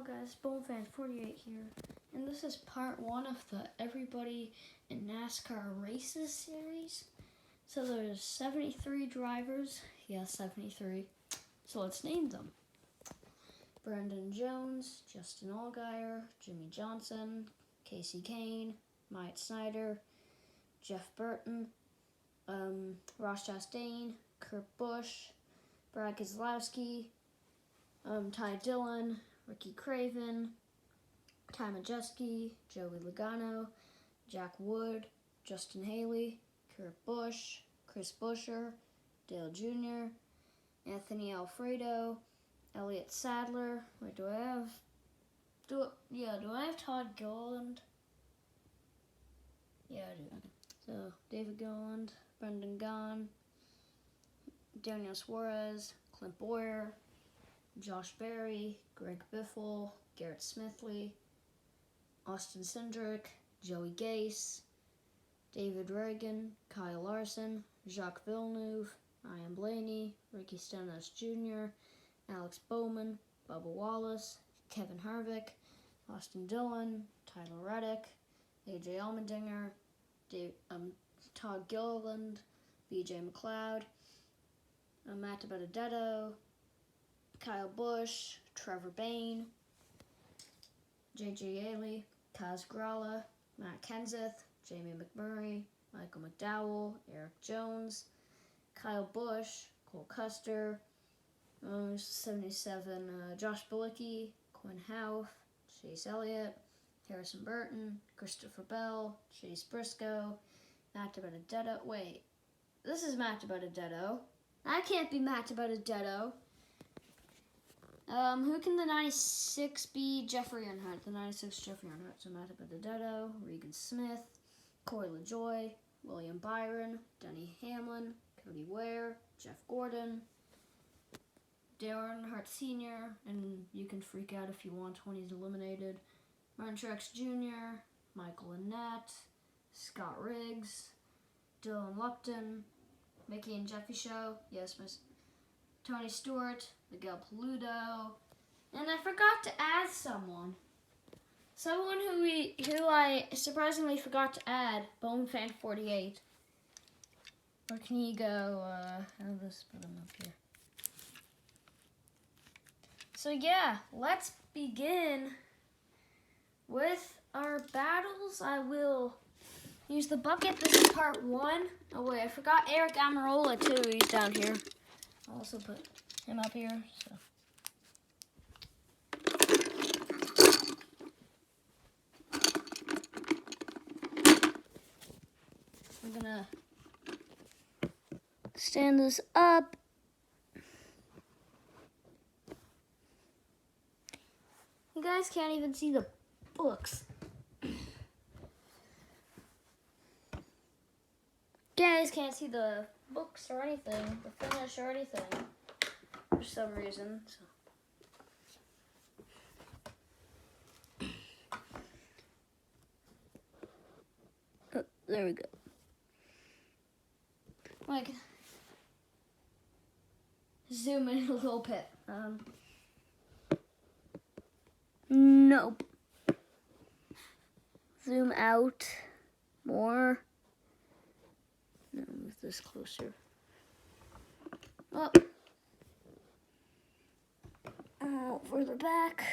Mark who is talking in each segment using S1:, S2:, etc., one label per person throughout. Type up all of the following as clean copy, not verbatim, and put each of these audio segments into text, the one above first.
S1: guys, BoneFan48 here, and this is part 1 of the Everybody in NASCAR Races series. So there's 73 drivers, 73, so let's name them. Brandon Jones, Justin Allgaier, Jimmy Johnson, Casey Kane, Myatt Snider, Jeff Burton, Ross Chastain, Kurt Busch, Brad Keselowski, Ty Dillon, Ricky Craven, Ty Majeski, Joey Logano, Jack Wood, Justin Haley, Kurt Busch, Chris Buescher, Dale Jr., Anthony Alfredo, Elliott Sadler. Wait, do I have Todd Gilliland? Yeah, I do. So David Gilliland, Brendan Gaughan, Daniel Suarez, Clint Boyer, Josh Berry, Greg Biffle, Garrett Smithley, Austin Cindric, Joey Gase, David Reagan, Kyle Larson, Jacques Villeneuve, Ryan Blaney, Ricky Stenhouse Jr., Alex Bowman, Bubba Wallace, Kevin Harvick, Austin Dillon, Tyler Reddick, AJ Allmendinger, Todd Gilliland, BJ McLeod, Matt Benedetto, Kyle Busch, Trevor Bayne, J.J. Yaley, Kaz Grala, Matt Kenseth, Jamie McMurray, Michael McDowell, Eric Jones, Kyle Busch, Cole Custer, 77, Josh Bilicki, Quinn Houff, Chase Elliott, Harrison Burton, Christopher Bell, Chase Briscoe, Matt Benedetto. Wait, this is Matt Benedetto. That can't be Matt Benedetto. Who can the 96 be? Jeffrey Earnhardt. The 96 Jeffrey Earnhardt. So Matt Benedetto, Regan Smith, Corey LaJoie, William Byron, Denny Hamlin, Cody Ware, Jeff Gordon, Dale Earnhardt Sr., and you can freak out if you want when he's eliminated, Martin Truex Jr., Michael Annett, Scott Riggs, Dylan Lupton, Mickey and Jeffy Show, yes, Miss Tony Stewart, Miguel Paludo, and I forgot to add someone. Someone who I surprisingly forgot to add, BoneFan48. Or can you go, I'll just put him up here. So yeah, let's begin with our battles. I will use the bucket. This is part 1. Oh wait, I forgot Eric Amarola too. He's down here. I'll also put him up here. So. I'm gonna stand this up. You guys can't even see the books. You guys can't see the books or anything, the finish or anything, for some reason. So. Oh, there we go. Like, zoom in a little bit. Nope. Zoom out more. No, move this closer. Up. Oh, further back.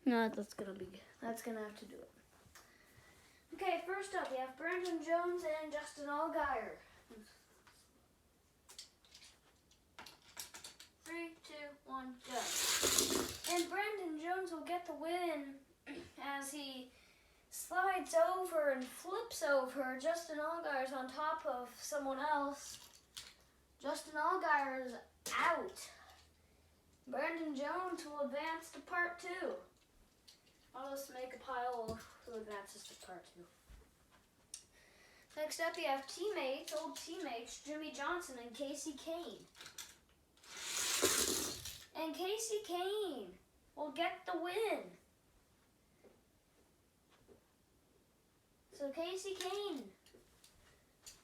S1: No, that's gonna have to do it. Okay, first up, we have Brandon Jones and Justin Allgaier. 3, 2, 1, go. And Brandon Jones will get the win as he slides over and flips over. Justin Allgaier's on top of someone else. Justin Allgaier is out. Brandon Jones will advance to part 2. I'll just make a pile of who advances to part 2. Next up, you have old teammates, Jimmy Johnson and Casey Kane. And Casey Kane will get the win. So Casey Kane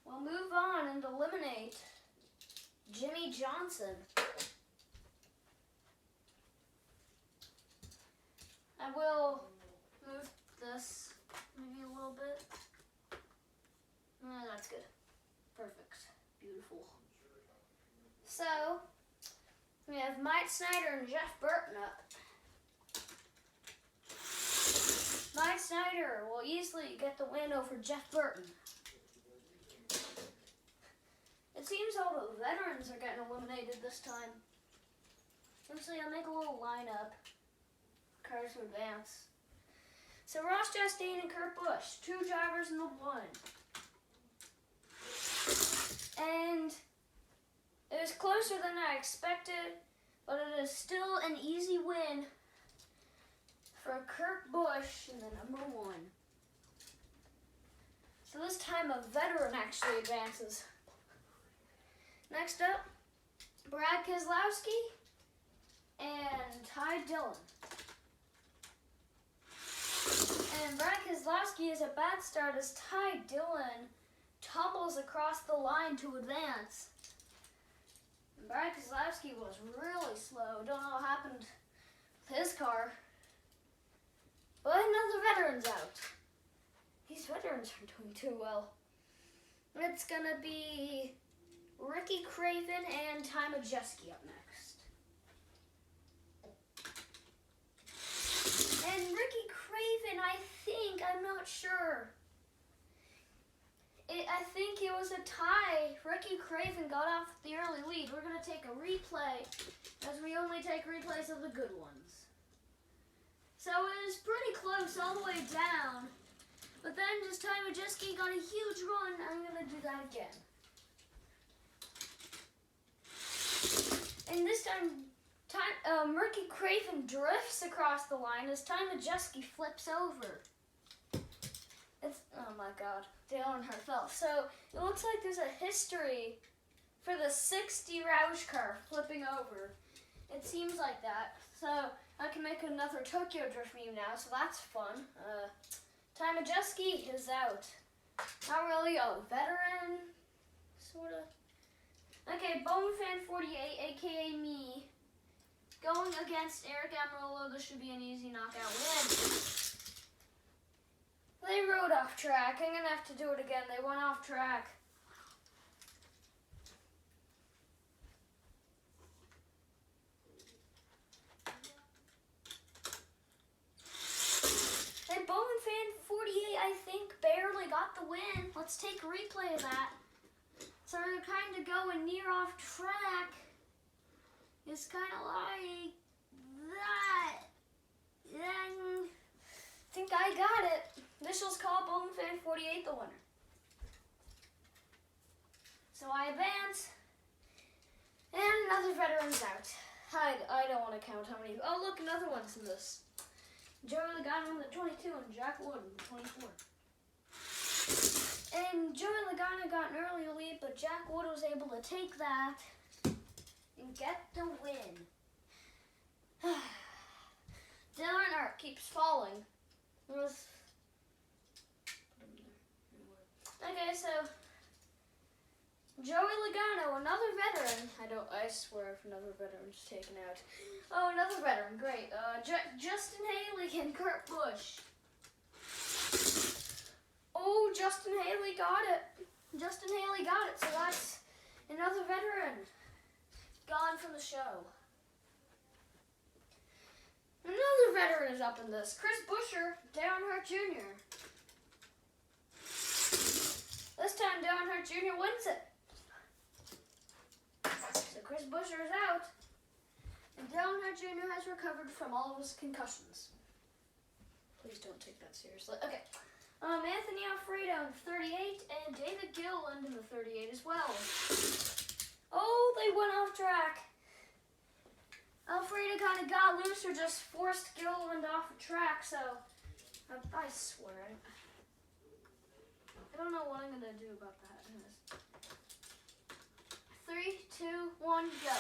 S1: will move on and eliminate Jimmy Johnson. I will move this maybe a little bit. That's good. Perfect. Beautiful. So, we have Mike Snyder and Jeff Burton up. Mike Snyder will easily get the win over Jeff Burton. It seems all the veterans are getting eliminated this time. Actually, I'll make a little lineup. Cars to advance. So Ross Chastain and Kurt Busch, 2 drivers in the 1. And it was closer than I expected, but it is still an easy win for Kurt Busch in the number 1. So this time a veteran actually advances. Next up, Brad Keselowski and Ty Dillon. And Brad Keselowski is a bad start as Ty Dillon tumbles across the line to advance. And Brad Keselowski was really slow. Don't know what happened with his car. But another veteran's out. These veterans aren't doing too well. It's going to be Ricky Craven and Ty Majeski up next. And Ricky Craven, I'm not sure. I think it was a tie. Ricky Craven got off the early lead. We're going to take a replay, as we only take replays of the good ones. So it was pretty close all the way down. But then just Ty Majeski got a huge run. I'm going to do that again. And this time, Ricky Craven drifts across the line as Ty Majeski flips over. Oh my god, Dale Earnhardt fell. So it looks like there's a history for the 60 Roush car flipping over. It seems like that. So I can make another Tokyo Drift meme now, so that's fun. Ty Majeski is out. Not really a veteran, sorta. Okay, BowmanFan48, aka me, going against Eric Amarillo. This should be an easy knockout win. They rode off track. I'm gonna have to do it again. They went off track. And BowmanFan48, I think, barely got the win. Let's take a replay of that. So we're kind of going near off track. It's kind of like that. Then I think I got it. Officials call BowmanFan48 the winner. So I advance. And another veteran's out. I don't want to count how many. Oh, look, another one's in this. Joey Logano in the 22 and Jack Wood in the 24. And Joey Logano got an early lead, but Jack Wood was able to take that and get the win. Dale Earnhardt keeps falling. Okay, so Joey Logano, another veteran. I swear if another veteran's taken out. Oh, another veteran, great. Justin Haley and Kurt Busch. Oh, Justin Haley got it. Justin Haley got it, so that's another veteran gone from the show. Another veteran is up in this. Chris Buescher, Dale Earnhardt Jr. This time, Dale Earnhardt Jr. wins it. So Chris Buescher is out. And Dale Earnhardt Jr. has recovered from all of his concussions. Please don't take that seriously. Okay. Anthony Alfredo in the 38 and David Gilliland in the 38 as well. Oh, they went off track. Alfredo kind of got loose or just forced Gilliland off the track, so I swear. I don't know what I'm going to do about that. 3, 2, 1, go.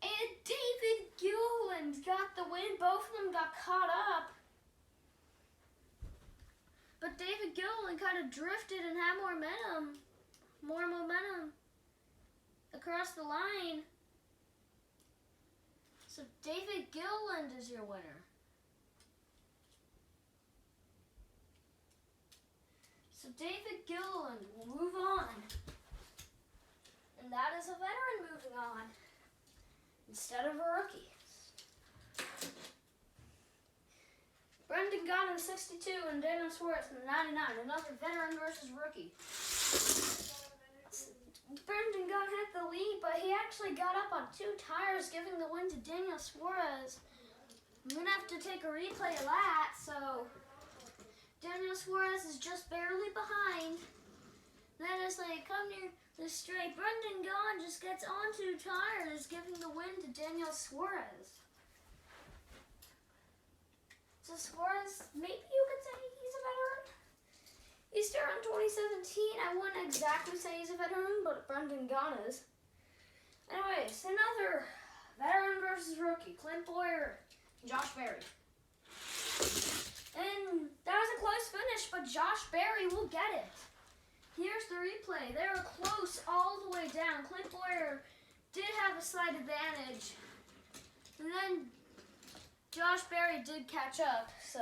S1: And David Gilliland got the win. Both of them got caught up. But David Gilliland kind of drifted and had more momentum across the line. So David Gilliland is your winner. So David Gilliland will move on. And that is a veteran moving on instead of a rookie. Brendan Gaughan in the 62 and Daniel Suarez in the 99. Another veteran versus rookie. Brendan Gaughan had the lead, but he actually got up on 2 tires, giving the win to Daniel Suarez. I'm going to have to take a replay of that, so Daniel Suarez is just barely behind. Then as they come near the straight, Brendan Gaughan just gets on 2 tires, giving the win to Daniel Suarez. So Suarez, maybe you could say he's a veteran. He started in 2017. I wouldn't exactly say he's a veteran, but Brendan Gaughan is. Anyways, another veteran versus rookie. Clint Boyer, Josh Berry. And that was a close finish, but Josh Berry will get it. Here's the replay. They were close all the way down. Clint Boyer did have a slight advantage. And then Josh Berry did catch up, so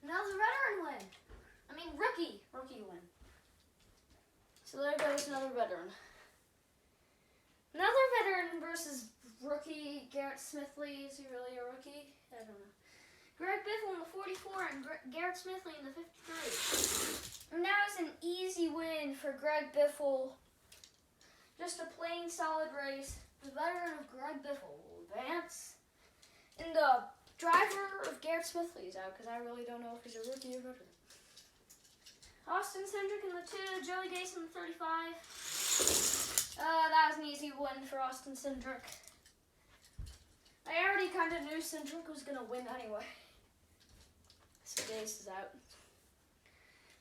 S1: another veteran win. I mean, rookie win. So there goes another veteran. Another veteran versus rookie, Garrett Smithley. Is he really a rookie? I don't know. Greg Biffle in the 44 and Garrett Smithley in the 53. And that was an easy win for Greg Biffle. Just a plain solid race. The veteran of Greg Biffle will advance. And the driver of Garrett Smithley is out because I really don't know if he's a rookie or veteran. Austin Cindric in the 2, Joey Gase in the 35. That was an easy win for Austin Cindric. I already kind of knew Cindric was going to win anyway. So Gase is out.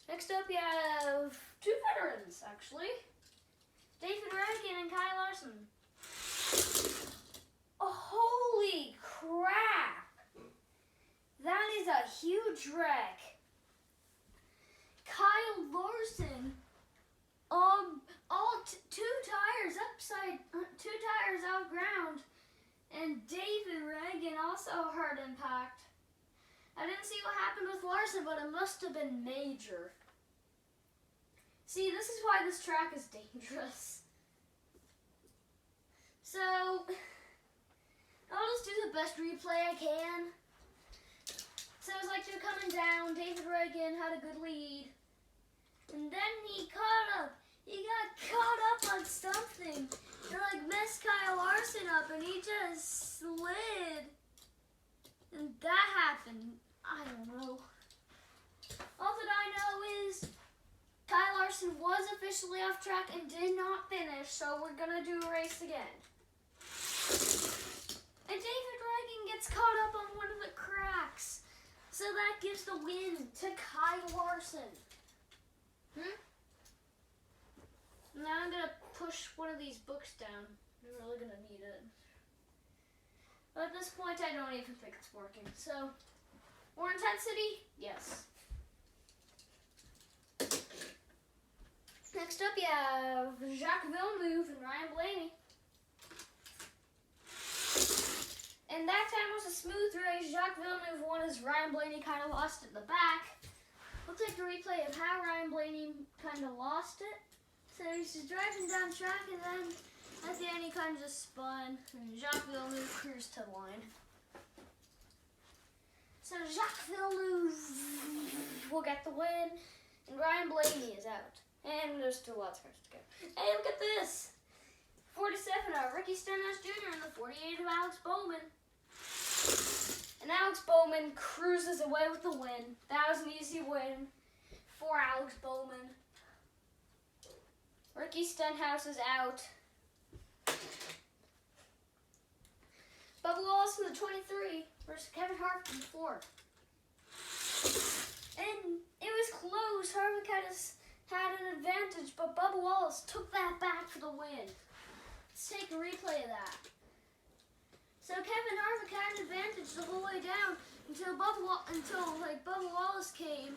S1: Next up, you have 2 veterans, actually. David Reagan and Kyle Larson. Oh, holy crap! That is a huge wreck. Kyle Larson, all 2 tires upside, 2 tires off ground, and David Reagan also hard impact. I didn't see what happened with Larson, but it must have been major. See, this is why this track is dangerous. So I'll just do the best replay I can. So it was like they're coming down. David Reagan had a good lead. And then he caught up. He got caught up on something. It like messed Kyle Larson up and he just slid. And that happened. I don't know. All that I know is Kyle Larson was officially off track and did not finish, so we're gonna do a race again. And David Reagan gets caught up on one of the cracks. So that gives the win to Kyle Larson. Now I'm going to push one of these books down. I'm really going to need it. But at this point, I don't even think it's working. So, more intensity? Yes. Next up, you have Jacques Villeneuve and Ryan Blaney. And that time was a smooth race. Jacques Villeneuve won as Ryan Blaney kind of lost it in the back. We'll take a replay of how Ryan Blaney kind of lost it. So he's just driving down track and then at the end he kind of just spun and Jacques Villeneuve cruised to the line. So Jacques Villeneuve will get the win and Ryan Blaney is out. And there's 2 lots of cars to go. Hey, look at this! 47 of Ricky Stenhouse Jr. and the 48 of Alex Bowman. And Alex Bowman cruises away with the win. That was an easy win for Alex Bowman. Ricky Stenhouse is out. Bubba Wallace in the 23 versus Kevin Harvick in the 4. And it was close. Harvick had an advantage, but Bubba Wallace took that back for the win. Let's take a replay of that. So Kevin Harvick had an advantage the whole way down until Bubba Wallace came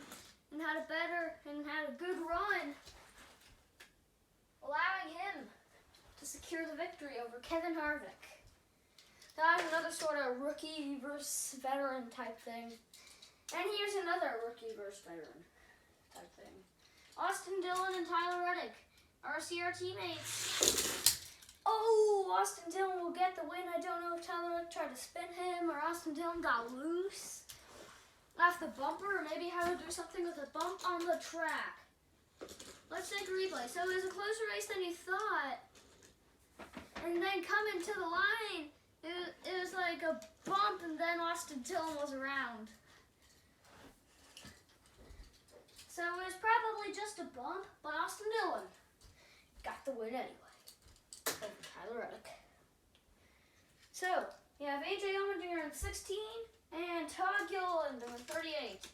S1: and had a good run, allowing him to secure the victory over Kevin Harvick. That was another sort of rookie versus veteran type thing. And here's another rookie versus veteran. type thing. Austin Dillon and Tyler Reddick, RCR teammates. Oh, Austin Dillon will get the win. I don't know if Tyler Reddick tried to spin him or Austin Dillon got loose off the bumper, or maybe how to do something with a bump on the track. Let's take a replay. So it was a closer race than you thought. And then coming to the line, it was like a bump, and then Austin Dillon was around. So it was probably just a bump, but Austin Dillon got the win anyway over Tyler Reddick. So you have AJ Allmendinger in 16 and Todd Gilliland in 38.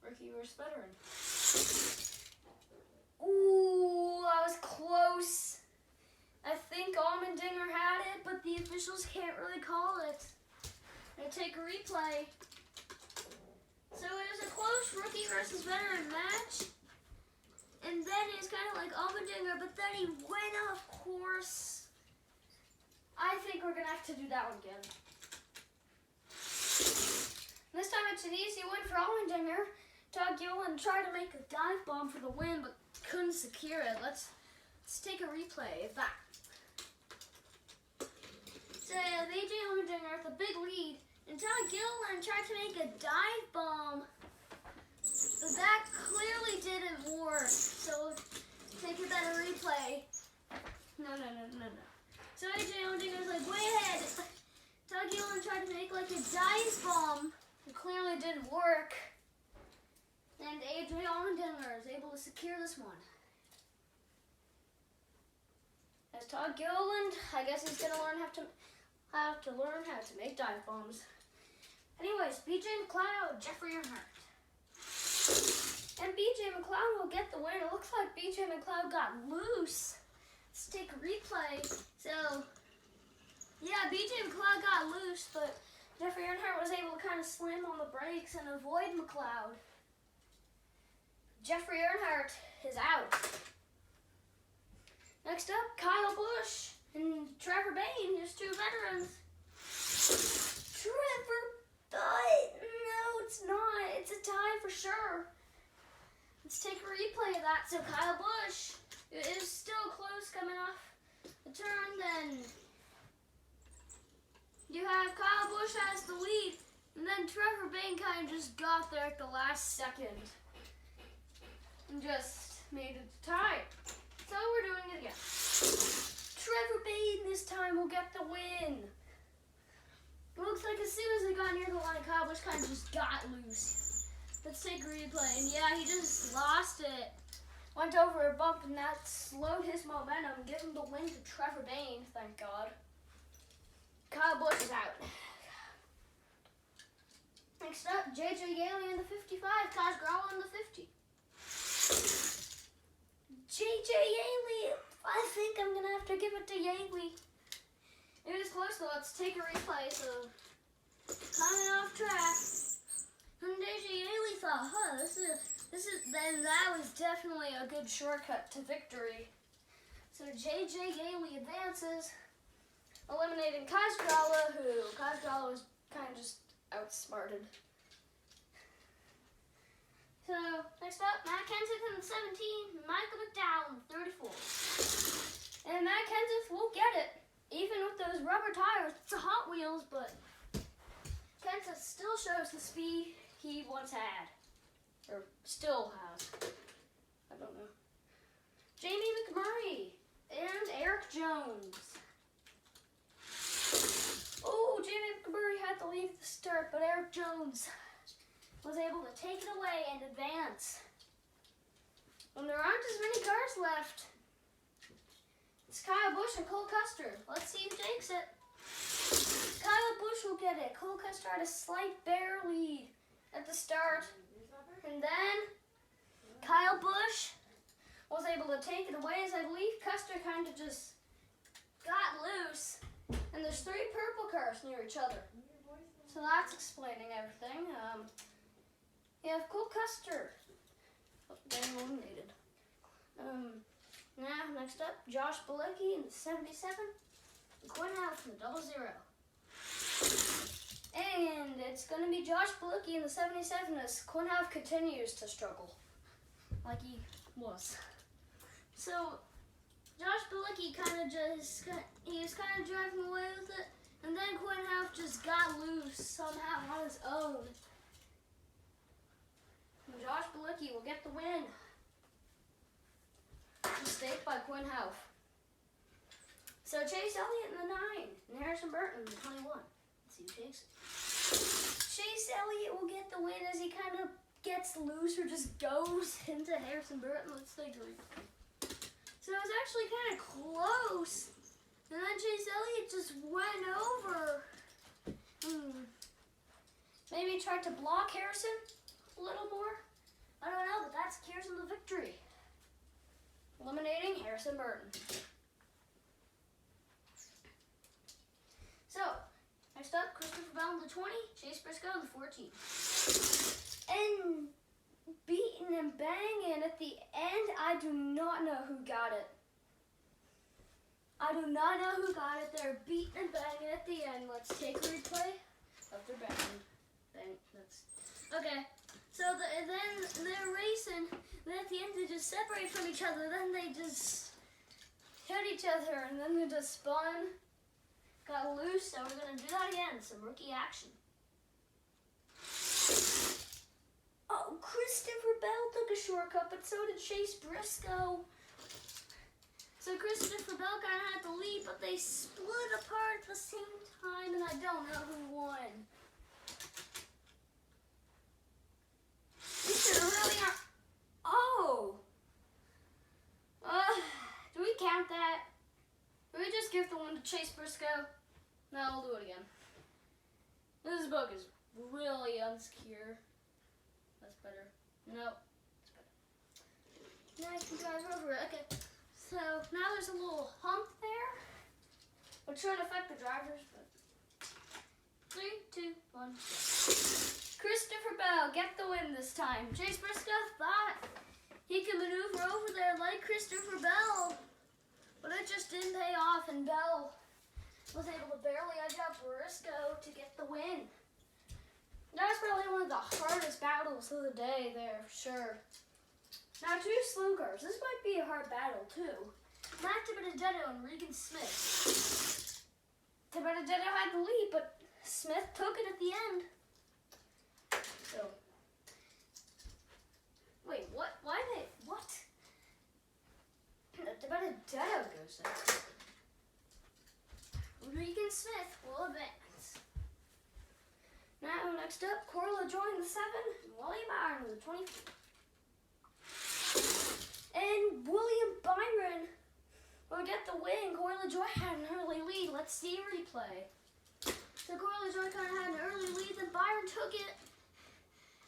S1: Rookie versus veteran. Ooh, that was close. I think Allmendinger had it, but the officials can't really call it. I'm going to take a replay. So it was a close rookie versus veteran match. And then it was kind of like Allmendinger, but then he went off course. I think we're going to have to do that one again. This time it's an easy win for Allmendinger. Todd Gilliland tried to make a dive bomb for the win, but couldn't secure it. Let's take a replay of that. So AJ Allmendinger with a big lead, and Todd Gilliland tried to make a dive bomb, but that clearly didn't work. So take a better replay. No. So AJ Allmendinger was like way ahead. Todd Gilliland tried to make like a dive bomb. It clearly didn't work. And AJ Allmendinger is able to secure this one. As Todd Gilliland, I guess he's gonna learn how to make dive bombs. Anyways, BJ McLeod, Jeffrey Earnhardt. And BJ McLeod will get the win. It looks like BJ McLeod got loose. Let's take a replay. So, yeah, BJ McLeod got loose, but Jeffrey Earnhardt was able to kind of slam on the brakes and avoid McLeod. Jeffrey Earnhardt is out. Next up, Kyle Busch and Trevor Bayne, his two veterans. Trevor, but no, it's not. It's a tie for sure. Let's take a replay of that. So Kyle Busch is still close coming off the turn. Then you have Kyle Busch has the lead, and then Trevor Bayne kind of just got there at the last second and just made it a tie. So we're doing it again. Trevor Bayne this time will get the win. It looks like as soon as they got near the line, Kyle Busch kind of just got loose. Let's take a replay. And yeah, he just lost it. Went over a bump, and that slowed his momentum, giving the win to Trevor Bayne, thank God. Kyle Busch is out. Next up, JJ Yeley in the 55, Kaz Grala in the 50. JJ Yeley, I think I'm going to have to give it to Yeley. It was close though. Let's take a replay. So, coming off track, and JJ Yeley thought, then that was definitely a good shortcut to victory. So JJ Yeley advances, eliminating Kaz Grala, who Kaz Grala was kind of just outsmarted. So, next up, Matt Kenseth in 17, Michael McDowell in 34. And Matt Kenseth will get it, even with those rubber tires. It's a Hot Wheels, but Kenseth still shows the speed he once had. Or still has. I don't know. Jamie McMurray and Eric Jones. Oh, Jamie McMurray had to leave the start, but Eric Jones was able to take it away and advance. When there aren't as many cars left, it's Kyle Busch and Cole Custer. Let's see who takes it. Kyle Busch will get it. Cole Custer had a slight bare lead at the start. And then Kyle Busch was able to take it away, as I believe Custer kind of just got loose. And there's 3 purple cars near each other. So that's explaining everything. You have Cole Custer getting eliminated. Now, next up, Josh Bilicki in the 77, and Quinn Houff in the 00. And it's going to be Josh Bilicki in the 77 as Quinn Houff continues to struggle. like he was. So Josh Bilicki he was kind of driving away with it, and then Quinn Houff just got loose somehow on his own. And Josh Bilicki will get the win. Mistake by Quinn Houff. So Chase Elliott in the 9, and Harrison Burton in the 21. Let's see who takes it. Chase Elliott will get the win as he kind of gets loose or just goes into Harrison Burton. Let's take a replay. So it was actually kind of close, and then Chase Elliott just went over. Maybe he tried to block Harrison a little more. I don't know, but that's Harrison the victory. Eliminating Harrison Burton. So, next up, Christopher Bell in the 20, Chase Briscoe in the 14. And beating and banging at the end, I do not know who got it. I do not know who got it. They're beating and banging at the end. Let's take a replay of their banging. Okay. So then they're racing, and at the end they just separate from each other. Then they just hit each other, and then they just spun, got loose. So we're gonna do that again. Some rookie action. Oh, Christopher Bell took a shortcut, but so did Chase Briscoe. So Christopher Bell kind of had the lead, but they split apart at the same time, and I don't know who won. These are really not. Oh. Do we count that? Do we just give the one to Chase Briscoe? No, we'll do it again. This book is really unsecure. That's better. Nope. That's better. Now I can drive over it. Okay. So now there's a little hump there, which shouldn't affect the drivers, but 3, 2, 1. Christopher Bell get the win this time. Chase Briscoe thought he could maneuver over there like Christopher Bell, but it just didn't pay off, and Bell was able to barely edge out Briscoe to get the win. That was probably one of the hardest battles of the day there, for sure. Now, 2 slow cars. This might be a hard battle, too. Matt DiBenedetto and Regan Smith. DiBenedetto had the lead, but Smith took it at the end. So, wait, what? Why they, what? DiBenedetto goes there. Regan Smith will advance. Now, next up, Corey LaJoie in the 7, and William Byron in the 24. And William Byron will get the win. Corey LaJoie had an early lead. Let's see a replay. So Corey LaJoie kind of had an early lead, then Byron took it.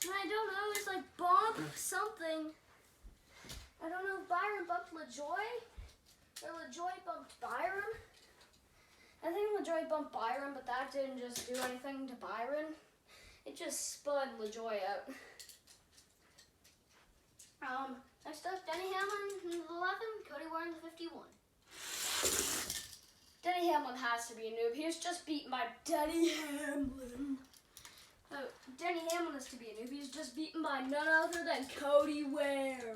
S1: And I don't know, it's like bump something. I don't know if Byron bumped LaJoie or LaJoie bumped Byron. I think LaJoie bumped Byron, but that didn't just do anything to Byron. It just spun LaJoie out. Next up, Denny Hamlin in the 11, Cody Ware in the 51. Denny Hamlin has to be a noob. He was just beaten by Denny Hamlin. Oh, Denny Hamlin is to be a noob. He was just beaten by none other than Cody Ware.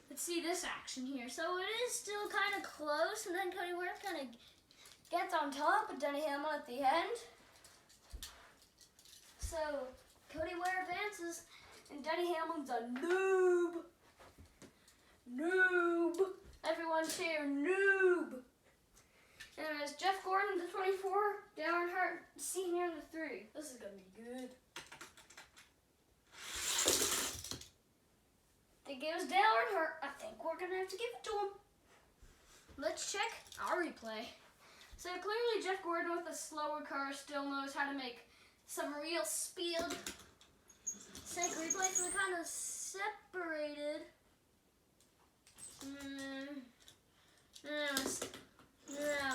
S1: Let's see this action here. So it is still kind of close, and then Cody Ware kind of gets on top of Denny Hamlin at the end. So Cody Ware advances. And Denny Hamlin's a noob. Noob. Everyone cheer, noob. And there's Jeff Gordon in the 24, Dale Earnhardt Sr. in the 3. This is going to be good. I think it was Dale Earnhardt. I think we're going to have to give it to him. Let's check our replay. So clearly Jeff Gordon with a slower car still knows how to make some real speed. Take replay, so they're kind of separated. I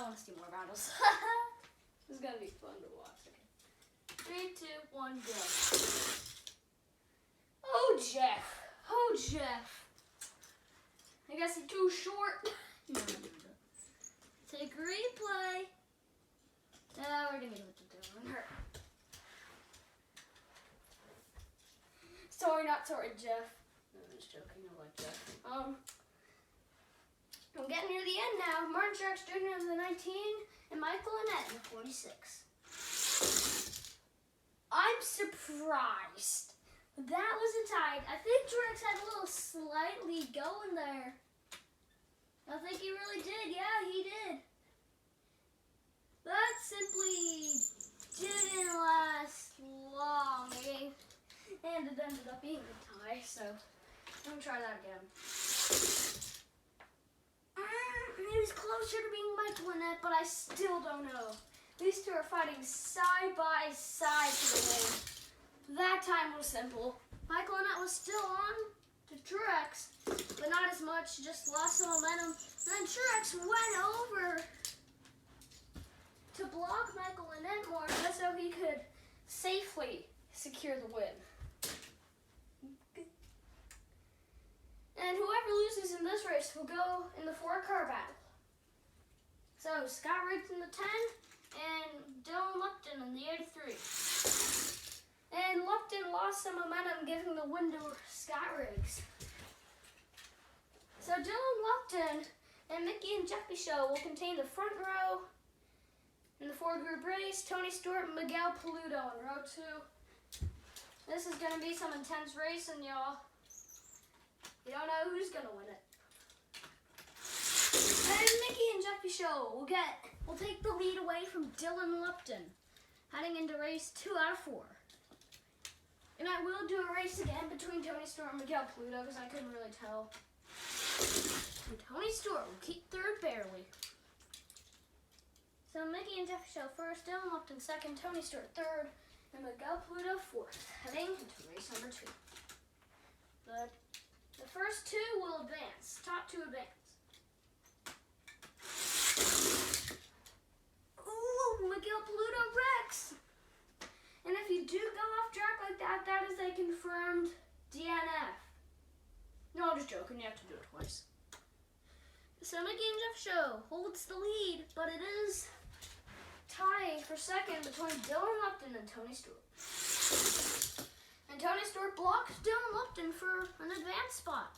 S1: want to see more battles. This is going to be fun to watch. Okay. 3, 2, 1, go. Oh, Jeff. Oh, Jeff. I guess he's too short. No. Take replay. We're going to give it to Dylan. Sorry, not sorry, Jeff. No, I'm just joking, I like that. I'm getting near the end now. Martin Truex Jr. in the 19 and Michael Annett in the 46. I'm surprised. That was a tie. I think Truex had a little slightly going there. I think he really did. Yeah, he did. That simply didn't last long. And it ended up being a tie, so I'm going to try that again. He was closer to being Michael Annett, but I still don't know. These two are fighting side by side for the win. That time was simple. Michael Annett was still on to Truex, but not as much, just lost some momentum. And then Truex went over to block Michael Annett more just so he could safely secure the win. And whoever loses in this race will go in the 4-car battle. So Scott Riggs in the 10 and Dylan Lupton in the 83. And Lupton lost some momentum, giving the win to Scott Riggs. So Dylan Lupton and Mickey and Jeffy Show will contain the front row in the 4-group race. Tony Stewart and Miguel Paludo in row 2. This is going to be some intense racing, y'all. You don't know who's going to win it. And Mickey and Jeffy Show will take the lead away from Dylan Lupton, heading into race 2 out of 4. And I will do a race again between Tony Stewart and Miguel Paludo because I couldn't really tell. And Tony Stewart will keep third barely. So Mickey and Jeffy Show first, Dylan Lupton second, Tony Stewart third, and Miguel Paludo fourth, heading into race number 2. The first 2 will advance. Top 2 advance. Ooh, Miguel Paludo wrecks. And if you do go off track like that, that is a confirmed DNF. No, I'm just joking. You have to do it twice. So Mickey and Jeff Show holds the lead, but it is tie for second between Dylan Lupton and Tony Stewart. And Tony Stewart blocks Dylan Lupton for an advanced spot.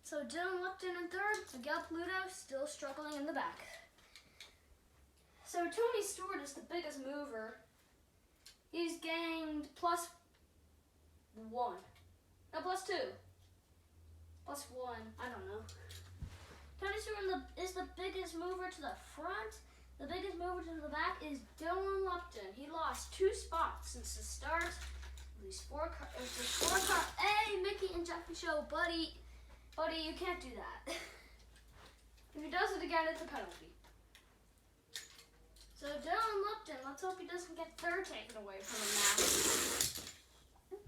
S1: So Dylan Lupton in third, Miguel Paludo still struggling in the back. So Tony Stewart is the biggest mover. He's gained +1. No, +2. +1. I don't know. Tony Stewart is the biggest mover to the front. The biggest mover to the back is Dylan Lupton. He lost 2 spots since the start of these 4 car. Hey, Mickey and Jeffy Show, buddy, you can't do that. If he does it again, it's a penalty. So Dylan Lupton, let's hope he doesn't get third taken away from him now.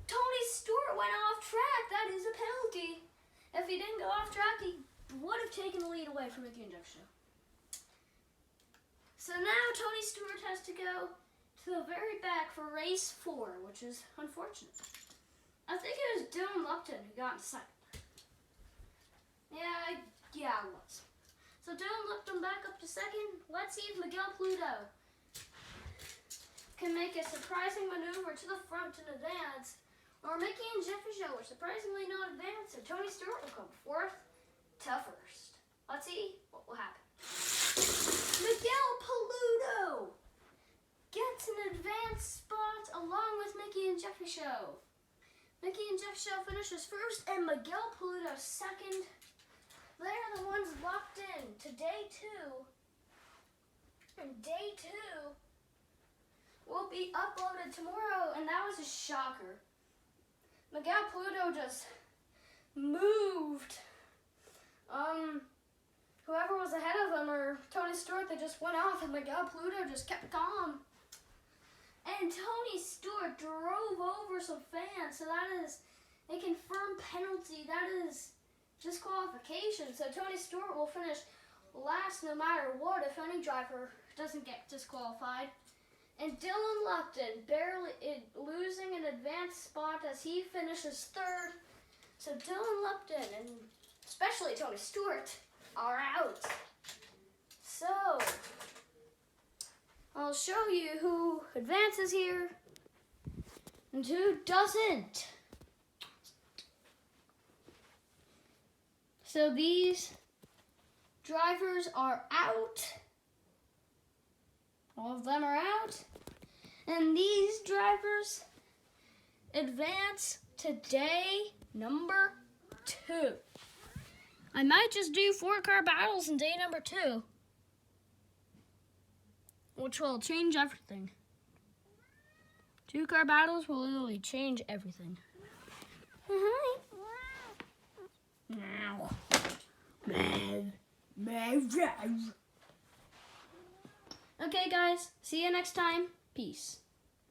S1: Tony Stewart went off track. That is a penalty. If he didn't go off track, he would have taken the lead away from Mickey and Jeff Show. So now Tony Stewart has to go to the very back for race 4, which is unfortunate. I think it was Dylan Lupton who got in second. Yeah, it was. So Dylan Lupton back up to second. Let's see if Miguel Paludo can make a surprising maneuver to the front and advance. Or Mickey and Jeffy Show are surprisingly not advanced, so Tony Stewart will come fourth to first. Let's see what will happen. Miguel Paludo gets an advanced spot along with Mickey and Jeffy Show. Mickey and Jeffy Show finishes first and Miguel Paludo second. They're the ones locked in to day 2. And day 2 will be uploaded tomorrow, and that was a shocker. Miguel Paludo just moved. Whoever was ahead of him, or Tony Stewart, they just went off, and Miguel Paludo just kept calm. And Tony Stewart drove over some fans, so that is a confirmed penalty. That is disqualification. So Tony Stewart will finish last no matter what if any driver doesn't get disqualified. And Dylan Lupton barely losing an advanced spot as he finishes third. So Dylan Lupton and especially Tony Stewart are out. So I'll show you who advances here and who doesn't. So these drivers are out. All of them are out. And these drivers advance to day number 2. I might just do 4-car battles in day number 2, which will change everything. 2-car battles will literally change everything. Okay, guys. See you next time. Peace.